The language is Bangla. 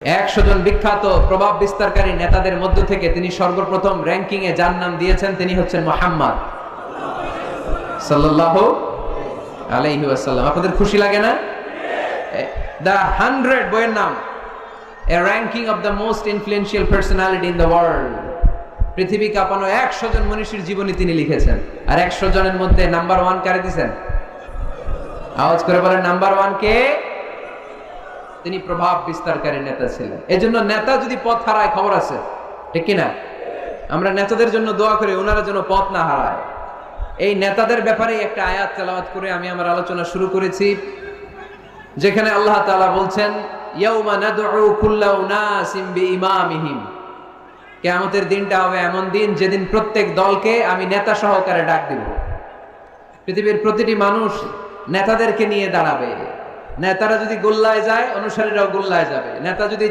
100 জন বিখ্যাত প্রভাব বিস্তারকারী নেতাদের মধ্য থেকে তিনি সর্বপ্রথম র্যাঙ্কিং এ যার নাম দিয়েছেন তিনি হচ্ছেন মুহাম্মদ সাল্লাল্লাহু আলাইহি ওয়াসাল্লাম। আপনাদের খুশি লাগে না? দ্য 100 বইয়ের নাম, এ ranking of the most influential personality in the world. পৃথিবী কাঁপানো 100 জন মনীষীর জীবনী তিনি লিখেছেন, আর 100 জনের মধ্যে নাম্বার 1 কারে দিয়েছেন? আওয়াজ করে বলেন, নাম্বার 1 কে? তিনি প্রভাব বিস্তারকারী নেতা ছিলেন। এজন্য নেতা যদি পথ হারায় খবর আছে, ঠিক কিনা? আমরা নেতাদের জন্য দোয়া করি ওনারা যেন পথ না হারায়। এই নেতাদের ব্যাপারে একটা আয়াত তেলাওয়াত করে আমি আমার আলোচনা শুরু করেছি, যেখানে আল্লাহ তাআলা বলছেন ইয়াউমা নাদউ কুল্লা উনাসিম বিইমামিহিম। কিয়ামতের দিনটা হবে এমন দিন যেদিন প্রত্যেক দলকে আমি নেতা সহকারে ডাক দিব। পৃথিবীর প্রতিটি মানুষ নেতাদেরকে নিয়ে দাঁড়াবে। নেতারা যদি গোল্লায় যায় অনুসারীরাও গোল্লায় যাবে। নেতা যদি